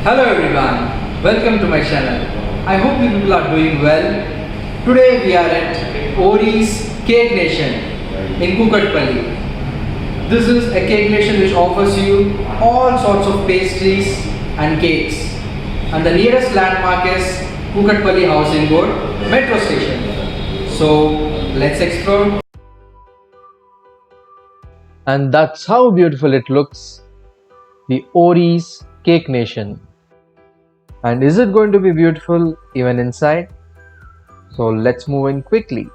Hello everyone, welcome to my channel. I hope you people are doing well. Today we are at Ori's Cake Nation in Kukatpalli. This is a cake nation which offers you all sorts of pastries and cakes. And the nearest landmark is Kukatpalli Housing Board Metro Station. So let's explore. And that's how beautiful it looks, the Ori's Cake Nation. And is it going to be beautiful even inside? So let's move in quickly.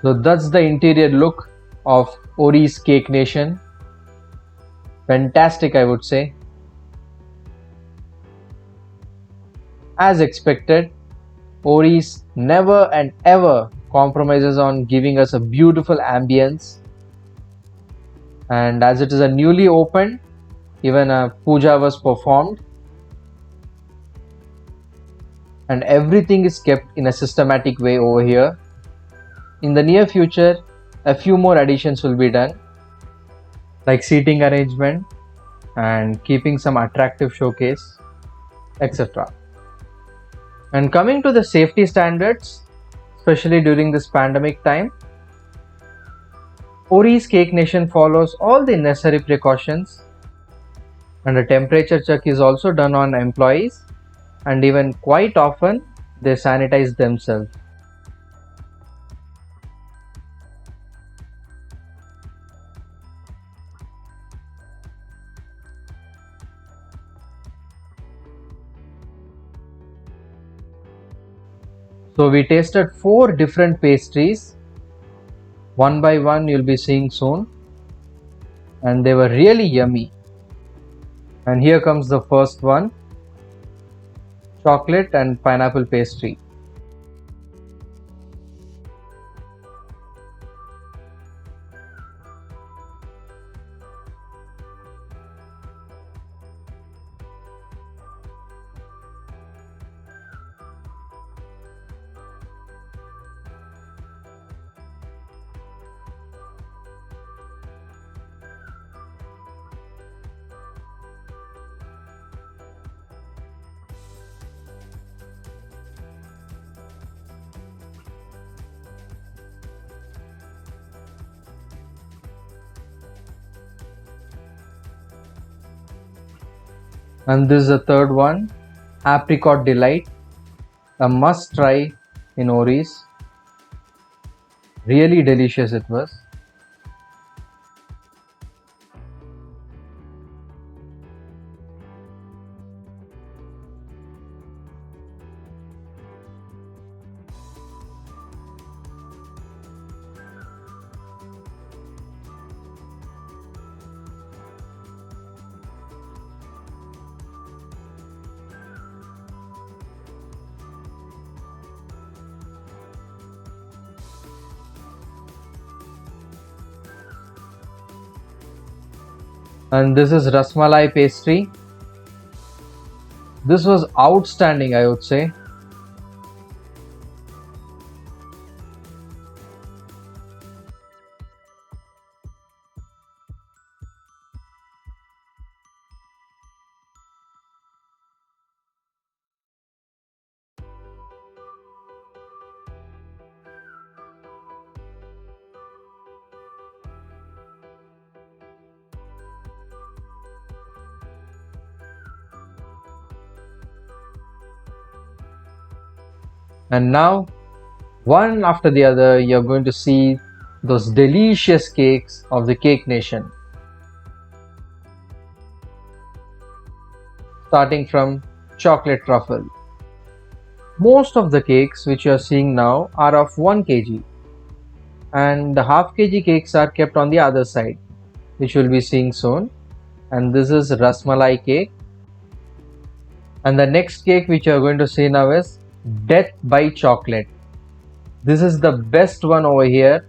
So that's the interior look of Ori's Cake Nation. Fantastic, I would say. As expected, Ori's never and ever compromises on giving us a beautiful ambience. And as it is a newly opened, even a puja was performed. And everything is kept in a systematic way over here. In the near future, a few more additions will be done, like seating arrangement and keeping some attractive showcase, etc. And coming to the safety standards, especially during this pandemic time, Ori's Cake Nation follows all the necessary precautions, and a temperature check is also done on employees, and even quite often they sanitize themselves. So we tasted 4 different pastries. One by one you'll be seeing soon. And they were really yummy. And here comes the first one. Chocolate and pineapple pastry. And this is the third one, Apricot Delight, a must try in Ori's. Really delicious it was. And this is Rasmalai pastry. This was outstanding, I would say. And now, one after the other, you're going to see those delicious cakes of the Cake Nation. Starting from chocolate truffle. Most of the cakes which you are seeing now are of 1 kg, and the half kg cakes are kept on the other side, which you'll be seeing soon. And this is Rasmalai cake. And the next cake which you are going to see now is Death by Chocolate. This is the best one over here,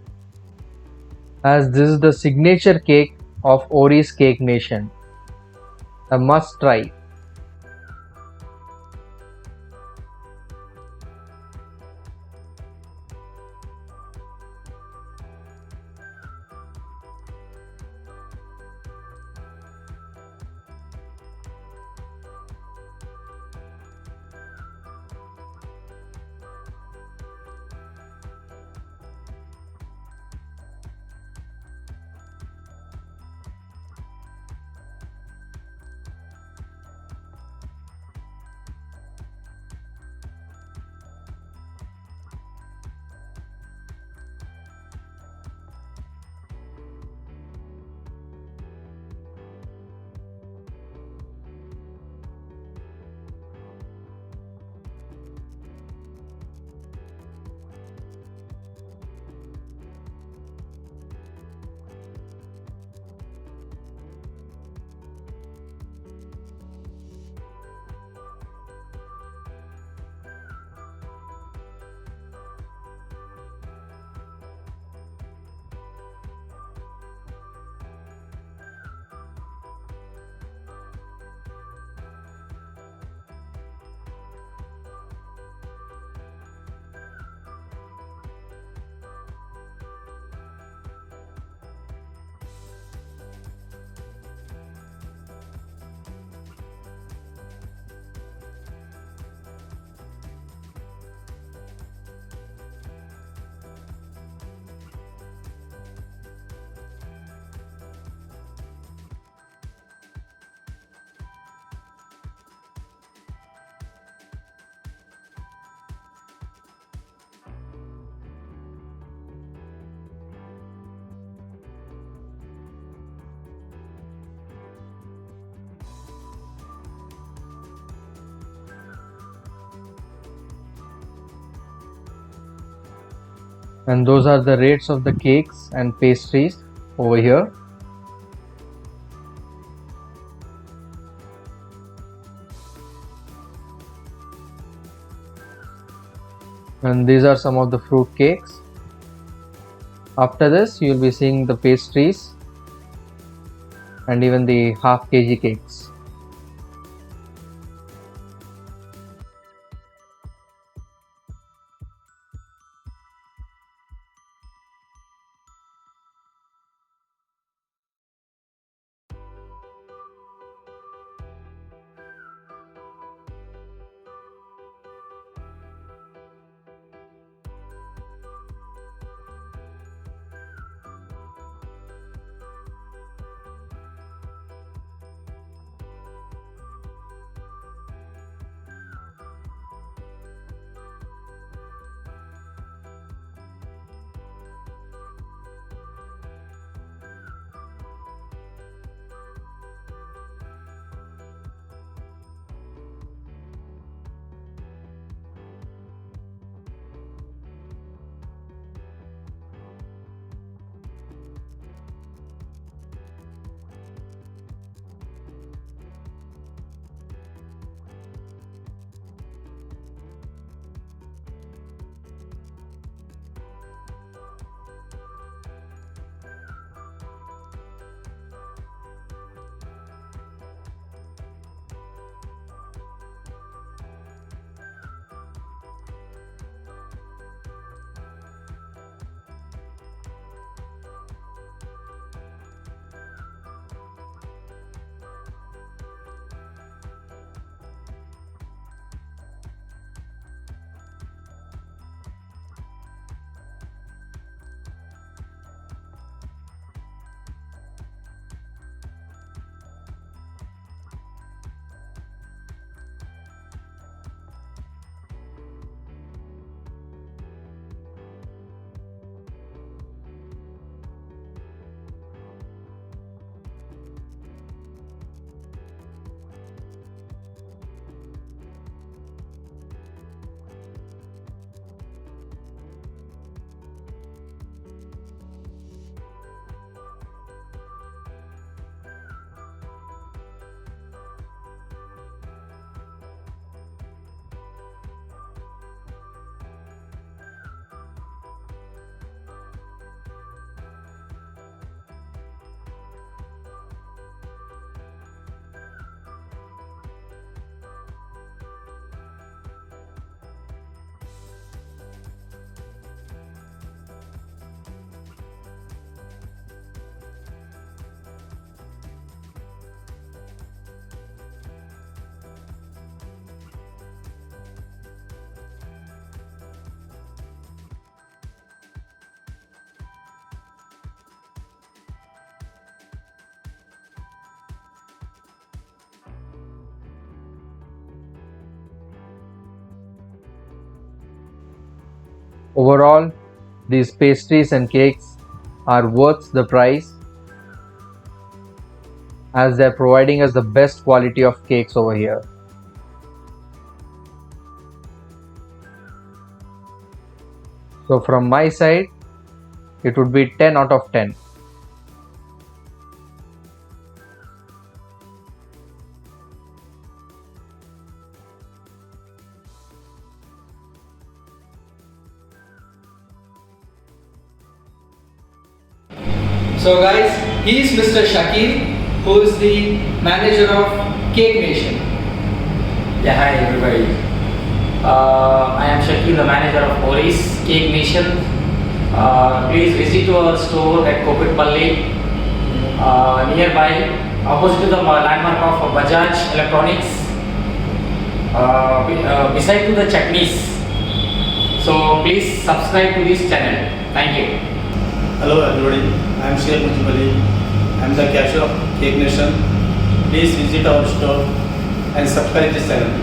as this is the signature cake of Ori's Cake Nation. A must try. And those are the rates of the cakes and pastries over here. And these are some of the fruit cakes. After this, you will be seeing the pastries and even the half kg cakes. Overall, these pastries and cakes are worth the price, as they're providing us the best quality of cakes over here. So from my side, it would be 10 out of 10. So guys, he is Mr. Shakil, who is the manager of Cake Nation. Yeah, hi everybody. I am Shakil, the manager of Oris Cake Nation. Please visit our store at Kokatpalli, nearby, opposite to the landmark of Bajaj Electronics, beside to the chutneys. So please subscribe to this channel. Thank you. Hello everybody, I am Sheikh Mujibali. I am the cashier of Cake Nation. Please visit our store and subscribe this channel.